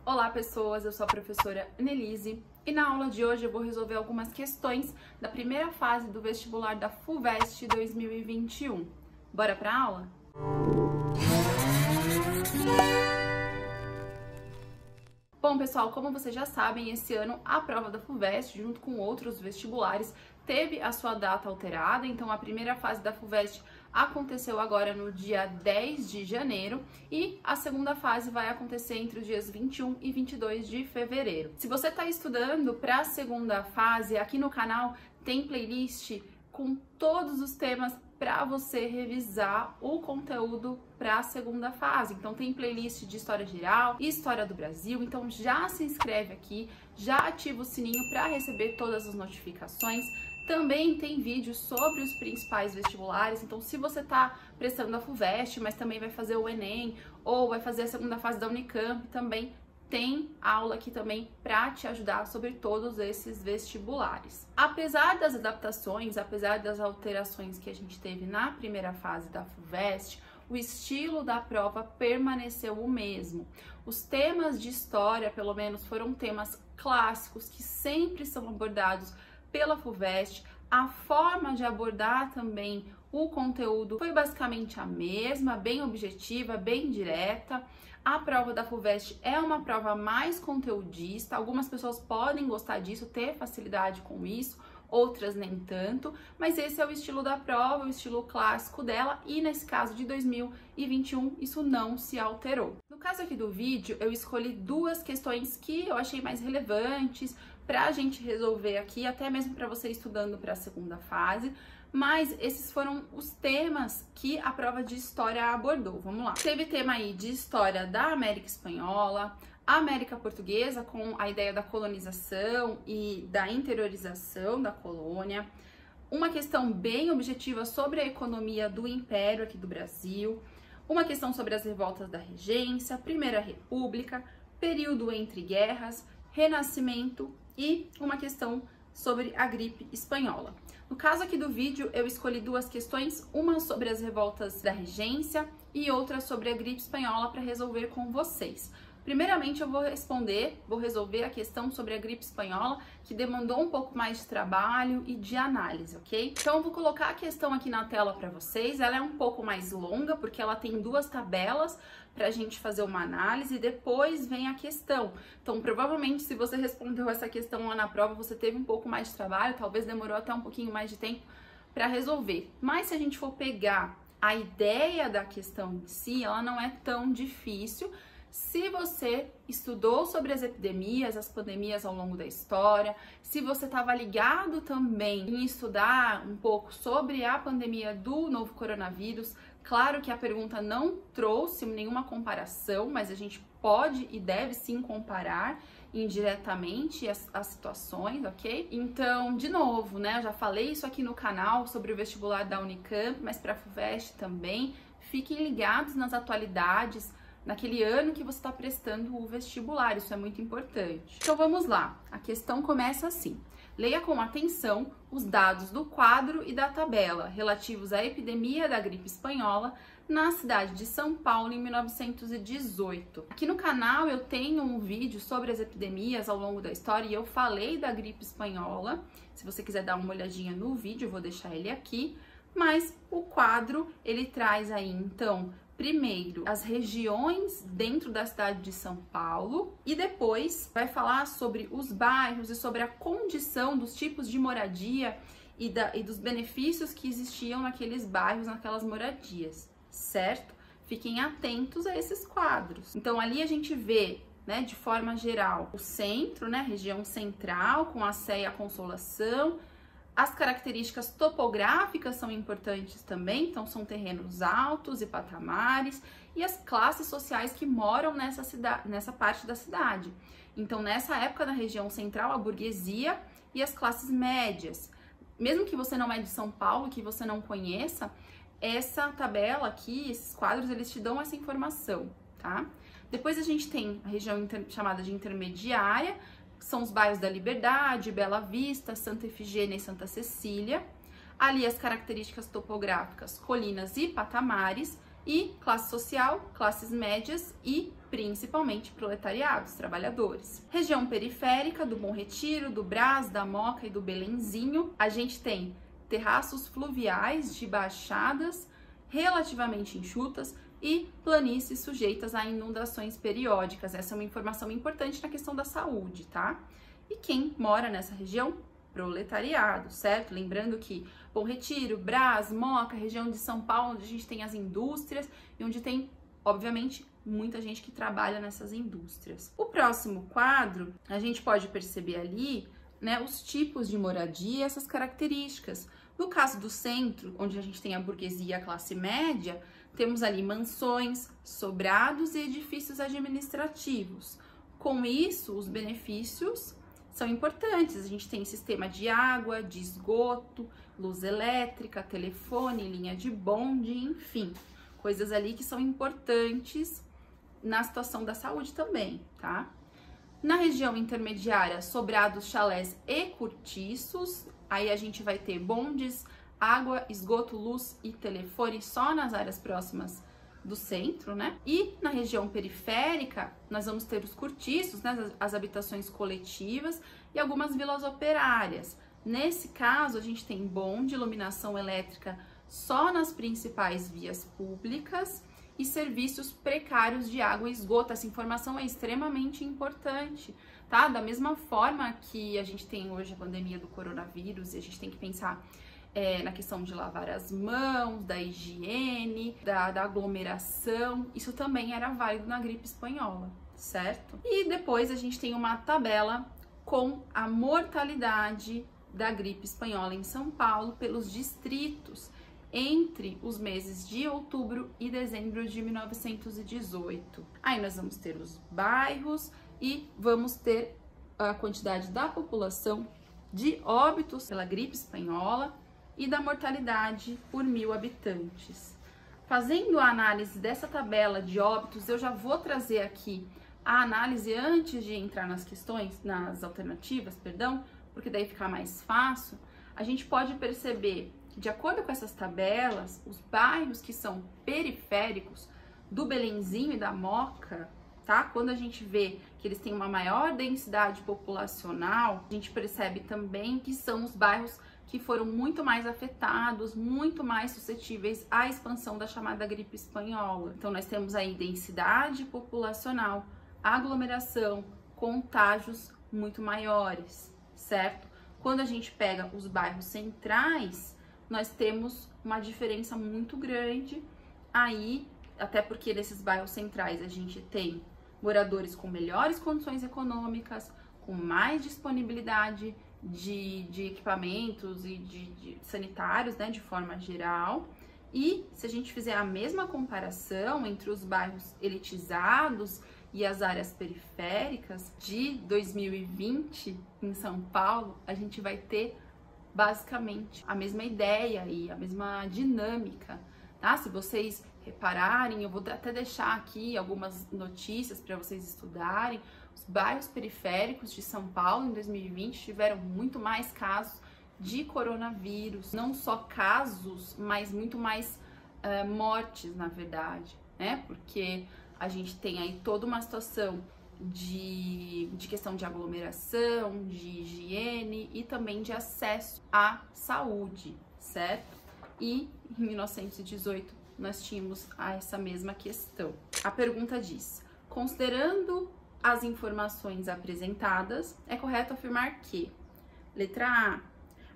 Olá pessoas, eu sou a professora Annelise e na aula de hoje eu vou resolver algumas questões da primeira fase do vestibular da FUVEST 2021. Bora pra aula? Bom pessoal, como vocês já sabem, esse ano a prova da FUVEST, junto com outros vestibulares, teve a sua data alterada, então a primeira fase da FUVEST aconteceu agora no dia 10 de janeiro e a segunda fase vai acontecer entre os dias 21 e 22 de fevereiro. Se você está estudando para a segunda fase, aqui no canal tem playlist com todos os temas para você revisar o conteúdo para a segunda fase. Então tem playlist de História Geral e História do Brasil, então já se inscreve aqui, já ativa o sininho para receber todas as notificações. Também tem vídeos sobre os principais vestibulares, então se você está prestando a FUVEST, mas também vai fazer o Enem ou vai fazer a segunda fase da Unicamp, também tem aula aqui também para te ajudar sobre todos esses vestibulares. Apesar das adaptações, apesar das alterações que a gente teve na primeira fase da FUVEST, o estilo da prova permaneceu o mesmo. Os temas de história, pelo menos, foram temas clássicos que sempre são abordados pela FUVEST. A forma de abordar também o conteúdo foi basicamente a mesma, bem objetiva, bem direta. A prova da FUVEST é uma prova mais conteudista, algumas pessoas podem gostar disso, ter facilidade com isso, outras nem tanto, mas esse é o estilo da prova, o estilo clássico dela, e nesse caso de 2021 isso não se alterou. No caso aqui do vídeo, eu escolhi duas questões que eu achei mais relevantes para a gente resolver aqui, até mesmo para você estudando para a segunda fase, mas esses foram os temas que a prova de história abordou. Vamos lá. Teve tema aí de história da América Espanhola, América Portuguesa, com a ideia da colonização e da interiorização da colônia, uma questão bem objetiva sobre a economia do Império aqui do Brasil, uma questão sobre as revoltas da Regência, Primeira República, período entre guerras, Renascimento e uma questão sobre a gripe espanhola. No caso aqui do vídeo, eu escolhi duas questões, uma sobre as revoltas da Regência e outra sobre a gripe espanhola para resolver com vocês. Primeiramente, eu vou resolver a questão sobre a gripe espanhola, que demandou um pouco mais de trabalho e de análise, ok? Então, eu vou colocar a questão aqui na tela para vocês. Ela é um pouco mais longa, porque ela tem duas tabelas para a gente fazer uma análise e depois vem a questão. Então, provavelmente, se você respondeu essa questão lá na prova, você teve um pouco mais de trabalho, talvez demorou até um pouquinho mais de tempo para resolver. Mas se a gente for pegar a ideia da questão em si, ela não é tão difícil. Se você estudou sobre as epidemias, as pandemias ao longo da história, se você estava ligado também em estudar um pouco sobre a pandemia do novo coronavírus, claro que a pergunta não trouxe nenhuma comparação, mas a gente pode e deve sim comparar indiretamente as situações, ok? Então, de novo, né, eu já falei isso aqui no canal sobre o vestibular da Unicamp, mas para a FUVEST também, fiquem ligados nas atualidades, naquele ano que você está prestando o vestibular, isso é muito importante. Então vamos lá, a questão começa assim. Leia com atenção os dados do quadro e da tabela relativos à epidemia da gripe espanhola na cidade de São Paulo em 1918. Aqui no canal eu tenho um vídeo sobre as epidemias ao longo da história e eu falei da gripe espanhola. Se você quiser dar uma olhadinha no vídeo, eu vou deixar ele aqui. Mas o quadro, ele traz aí, então, primeiro as regiões dentro da cidade de São Paulo e depois vai falar sobre os bairros e sobre a condição dos tipos de moradia e dos benefícios que existiam naqueles bairros, naquelas moradias, certo? Fiquem atentos a esses quadros. Então ali a gente vê, né, de forma geral, o centro, né, região central com a Sé e a Consolação. As características topográficas são importantes também, então são terrenos altos e patamares, e as classes sociais que moram nessa parte da cidade. Então, nessa época, na região central, a burguesia e as classes médias. Mesmo que você não é de São Paulo, que você não conheça, essa tabela aqui, esses quadros, eles te dão essa informação, tá? Depois a gente tem a região chamada de intermediária, são os bairros da Liberdade, Bela Vista, Santa Efigênia e Santa Cecília. Ali as características topográficas, colinas e patamares. E classe social, classes médias e principalmente proletariados, trabalhadores. Região periférica do Bom Retiro, do Brás, da Moca e do Belenzinho, a gente tem terraços fluviais de baixadas relativamente enxutas e planícies sujeitas a inundações periódicas. Essa é uma informação importante na questão da saúde, tá? E quem mora nessa região? Proletariado, certo? Lembrando que Bom Retiro, Brás, Moca, região de São Paulo, onde a gente tem as indústrias e onde tem, obviamente, muita gente que trabalha nessas indústrias. O próximo quadro, a gente pode perceber ali, né, os tipos de moradia, essas características. No caso do centro, onde a gente tem a burguesia e a classe média, temos ali mansões, sobrados e edifícios administrativos. Com isso, os benefícios são importantes. A gente tem sistema de água, de esgoto, luz elétrica, telefone, linha de bonde, enfim, coisas ali que são importantes na situação da saúde também, tá? Na região intermediária, sobrados, chalés e cortiços, aí a gente vai ter bondes, água, esgoto, luz e telefone só nas áreas próximas do centro, né? E na região periférica, nós vamos ter os cortiços, né? As habitações coletivas e algumas vilas operárias. Nesse caso, a gente tem bonde, iluminação elétrica só nas principais vias públicas e serviços precários de água e esgoto. Essa informação é extremamente importante, tá? Da mesma forma que a gente tem hoje a pandemia do coronavírus e a gente tem que pensar na questão de lavar as mãos, da higiene, da aglomeração, isso também era válido na gripe espanhola, certo? E depois a gente tem uma tabela com a mortalidade da gripe espanhola em São Paulo pelos distritos entre os meses de outubro e dezembro de 1918. Aí nós vamos ter os bairros e vamos ter a quantidade da população de óbitos pela gripe espanhola e da mortalidade por 1000 habitantes. Fazendo a análise dessa tabela de óbitos, eu já vou trazer aqui a análise antes de entrar nas questões, nas alternativas, perdão, porque daí fica mais fácil. A gente pode perceber que, de acordo com essas tabelas, os bairros que são periféricos do Belenzinho e da Moca, tá? Quando a gente vê que eles têm uma maior densidade populacional, a gente percebe também que são os bairros que foram muito mais afetados, muito mais suscetíveis à expansão da chamada gripe espanhola. Então, nós temos aí densidade populacional, aglomeração, contágios muito maiores, certo? Quando a gente pega os bairros centrais, nós temos uma diferença muito grande aí, até porque nesses bairros centrais a gente tem moradores com melhores condições econômicas, com mais disponibilidade de equipamentos e de sanitários, né, de forma geral. E se a gente fizer a mesma comparação entre os bairros elitizados e as áreas periféricas de 2020 em São Paulo, a gente vai ter basicamente a mesma ideia e a mesma dinâmica, tá? Se vocês repararem, eu vou até deixar aqui algumas notícias para vocês estudarem. Os bairros periféricos de São Paulo em 2020 tiveram muito mais casos de coronavírus, não só casos, mas muito mais mortes, na verdade, né? Porque a gente tem aí toda uma situação de questão de aglomeração, de higiene e também de acesso à saúde, certo? E em 1918 nós tínhamos essa mesma questão. A pergunta diz: considerando as informações apresentadas, é correto afirmar que, letra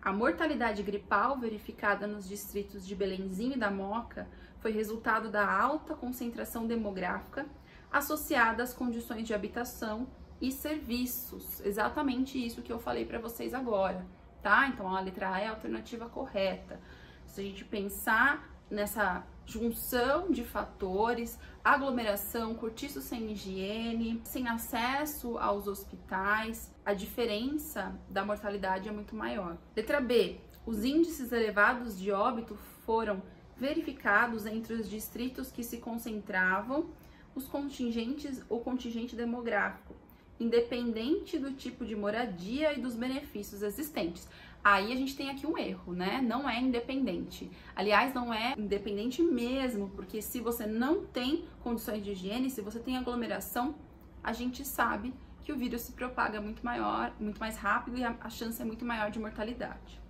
A mortalidade gripal verificada nos distritos de Belenzinho e da Moca foi resultado da alta concentração demográfica associada às condições de habitação e serviços. Exatamente isso que eu falei para vocês agora, tá? Então a letra A é a alternativa correta. Se a gente pensar nessa junção de fatores, aglomeração, cortiço sem higiene, sem acesso aos hospitais, a diferença da mortalidade é muito maior. Letra B, os índices elevados de óbito foram verificados entre os distritos que se concentravam o contingente demográfico, independente do tipo de moradia e dos benefícios existentes. Aí a gente tem aqui um erro, né? Não é independente. Aliás, não é independente mesmo, porque se você não tem condições de higiene, se você tem aglomeração, a gente sabe que o vírus se propaga muito mais rápido e a chance é muito maior de mortalidade.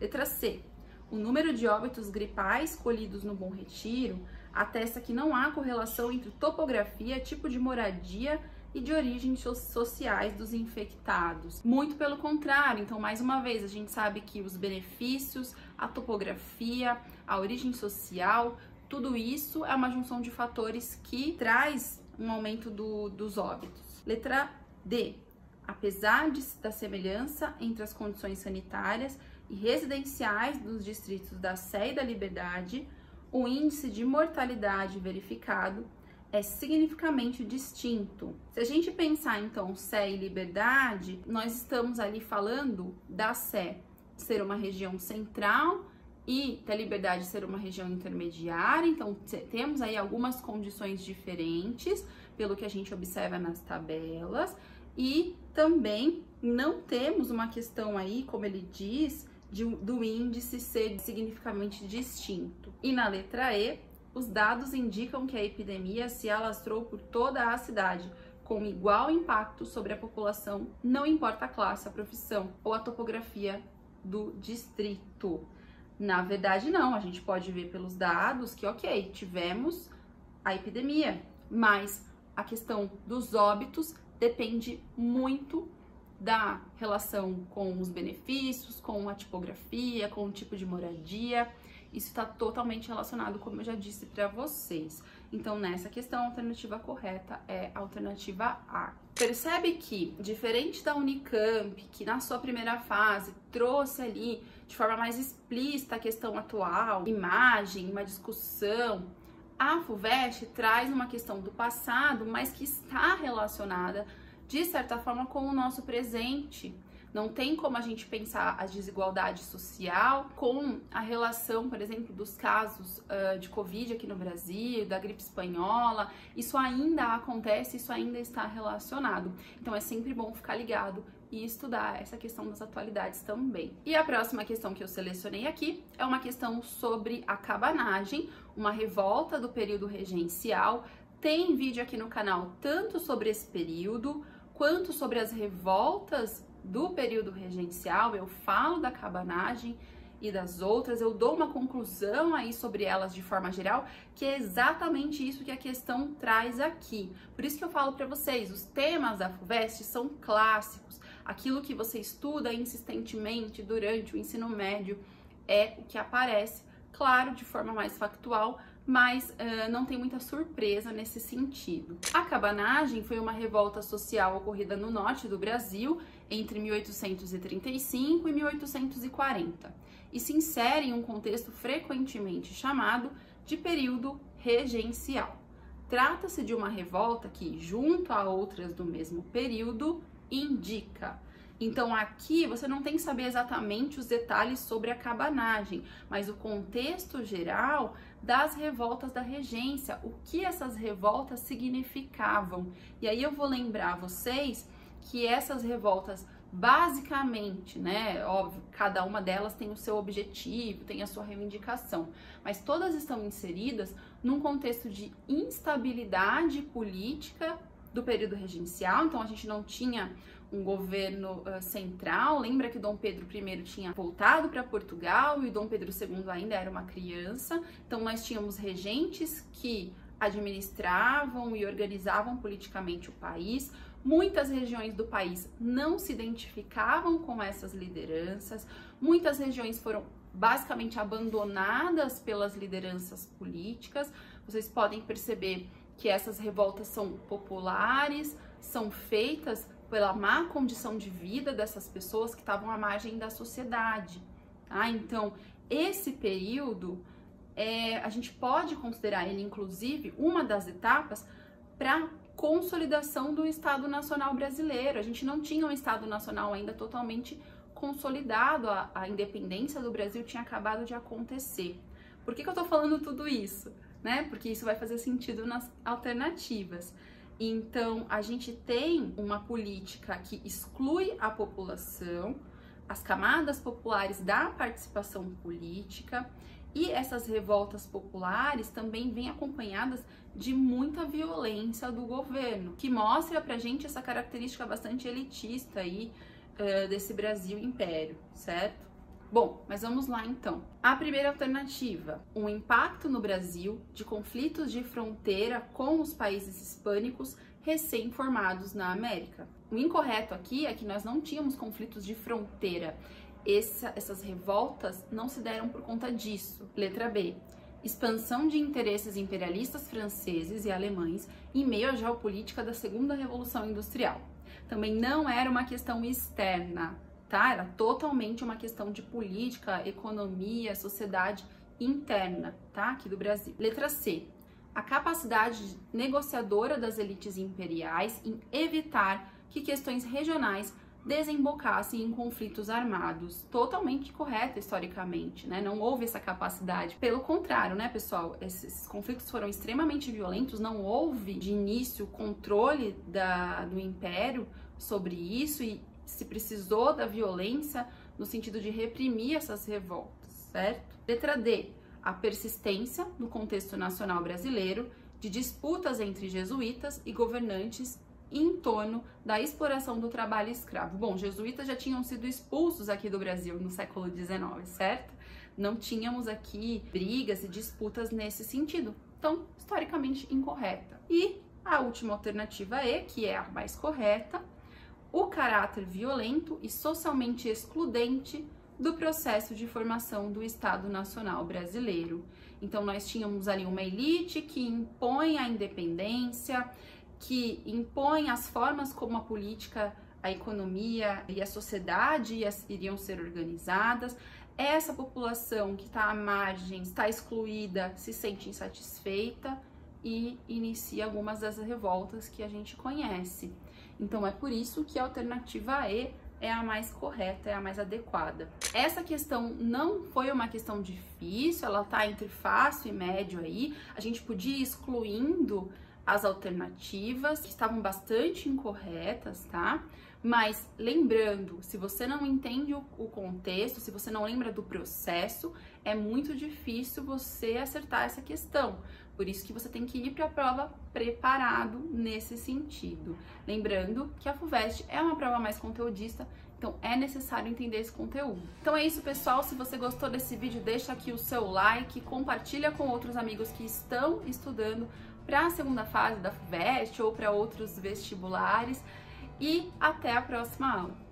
Letra C. O número de óbitos gripais colhidos no Bom Retiro atesta que não há correlação entre topografia, tipo de moradia e de origens sociais dos infectados. Muito pelo contrário. Então, mais uma vez, a gente sabe que os benefícios, a topografia, a origem social, tudo isso é uma junção de fatores que traz um aumento dos óbitos. Letra D. Apesar da semelhança entre as condições sanitárias e residenciais dos distritos da Sé e da Liberdade, o índice de mortalidade verificado é significativamente distinto. Se a gente pensar, então, Sé e Liberdade, nós estamos ali falando da Sé ser uma região central e da Liberdade ser uma região intermediária, então temos aí algumas condições diferentes, pelo que a gente observa nas tabelas, e também não temos uma questão aí, como ele diz, do índice ser significativamente distinto. E na letra E, os dados indicam que a epidemia se alastrou por toda a cidade, com igual impacto sobre a população, não importa a classe, a profissão ou a topografia do distrito. Na verdade, não, a gente pode ver pelos dados que, ok, tivemos a epidemia, mas a questão dos óbitos depende muito da relação com os benefícios, com a tipografia, com o tipo de moradia. Isso está totalmente relacionado, como eu já disse para vocês. Então, nessa questão, a alternativa correta é a alternativa A. Percebe que, diferente da Unicamp, que na sua primeira fase trouxe ali de forma mais explícita a questão atual, imagem, uma discussão, a FUVEST traz uma questão do passado, mas que está relacionada de certa forma com o nosso presente. Não tem como a gente pensar a desigualdade social com a relação, por exemplo, dos casos de Covid aqui no Brasil, da gripe espanhola. Isso ainda acontece, isso ainda está relacionado. Então é sempre bom ficar ligado e estudar essa questão das atualidades também. E a próxima questão que eu selecionei aqui é uma questão sobre a cabanagem, uma revolta do período regencial. Tem vídeo aqui no canal tanto sobre esse período, quanto sobre as revoltas do período regencial. Eu falo da cabanagem e das outras, eu dou uma conclusão aí sobre elas de forma geral, que é exatamente isso que a questão traz aqui. Por isso que eu falo para vocês, os temas da FUVEST são clássicos, aquilo que você estuda insistentemente durante o ensino médio é o que aparece, claro, de forma mais factual, mas não tem muita surpresa nesse sentido. A cabanagem foi uma revolta social ocorrida no norte do Brasil entre 1835 e 1840 e se insere em um contexto frequentemente chamado de período regencial. Trata-se de uma revolta que, junto a outras do mesmo período, indica. Então aqui você não tem que saber exatamente os detalhes sobre a cabanagem, mas o contexto geral das revoltas da regência, o que essas revoltas significavam. E aí eu vou lembrar vocês que essas revoltas basicamente, né, óbvio, cada uma delas tem o seu objetivo, tem a sua reivindicação, mas todas estão inseridas num contexto de instabilidade política do período regencial. Então a gente não tinha um governo central. Lembra que Dom Pedro I tinha voltado para Portugal e Dom Pedro II ainda era uma criança. Então nós tínhamos regentes que administravam e organizavam politicamente o país. Muitas regiões do país não se identificavam com essas lideranças. Muitas regiões foram basicamente abandonadas pelas lideranças políticas. Vocês podem perceber que essas revoltas são populares, são feitas pela má condição de vida dessas pessoas que estavam à margem da sociedade. Tá? Então, esse período, a gente pode considerar ele, inclusive, uma das etapas para consolidação do Estado Nacional brasileiro. A gente não tinha um Estado Nacional ainda totalmente consolidado, a independência do Brasil tinha acabado de acontecer. Por que eu tô falando tudo isso? Né? Porque isso vai fazer sentido nas alternativas. Então, a gente tem uma política que exclui a população, as camadas populares da participação política, e essas revoltas populares também vêm acompanhadas de muita violência do governo, que mostra pra gente essa característica bastante elitista aí desse Brasil Império, certo? Bom, mas vamos lá então. A primeira alternativa, um impacto no Brasil de conflitos de fronteira com os países hispânicos recém-formados na América. O incorreto aqui é que nós não tínhamos conflitos de fronteira. Essas revoltas não se deram por conta disso. Letra B. Expansão de interesses imperialistas franceses e alemães em meio à geopolítica da Segunda Revolução Industrial. Também não era uma questão externa, tá? Era totalmente uma questão de política, economia, sociedade interna, tá? Aqui do Brasil. Letra C. A capacidade negociadora das elites imperiais em evitar que questões regionais desembocassem em conflitos armados. Totalmente correta historicamente, né? Não houve essa capacidade. Pelo contrário, né, pessoal? Esses conflitos foram extremamente violentos, não houve de início controle do Império sobre isso e se precisou da violência no sentido de reprimir essas revoltas, certo? Letra D. A persistência no contexto nacional brasileiro de disputas entre jesuítas e governantes em torno da exploração do trabalho escravo. Bom, jesuítas já tinham sido expulsos aqui do Brasil no século XIX, certo? Não tínhamos aqui brigas e disputas nesse sentido. Então, historicamente incorreta. E a última alternativa E, que é a mais correta, o caráter violento e socialmente excludente do processo de formação do Estado Nacional Brasileiro. Então, nós tínhamos ali uma elite que impõe a independência, que impõe as formas como a política, a economia e a sociedade iriam ser organizadas. Essa população que está à margem, está excluída, se sente insatisfeita e inicia algumas das revoltas que a gente conhece. Então, é por isso que a alternativa E é a mais correta, é a mais adequada. Essa questão não foi uma questão difícil, ela tá entre fácil e médio aí. A gente podia ir excluindo as alternativas, que estavam bastante incorretas, tá? Mas lembrando, se você não entende o contexto, se você não lembra do processo, é muito difícil você acertar essa questão. Por isso que você tem que ir para a prova preparado nesse sentido. Lembrando que a FUVEST é uma prova mais conteudista, então é necessário entender esse conteúdo. Então é isso, pessoal. Se você gostou desse vídeo, deixa aqui o seu like, compartilha com outros amigos que estão estudando para a segunda fase da FUVEST ou para outros vestibulares. E até a próxima aula!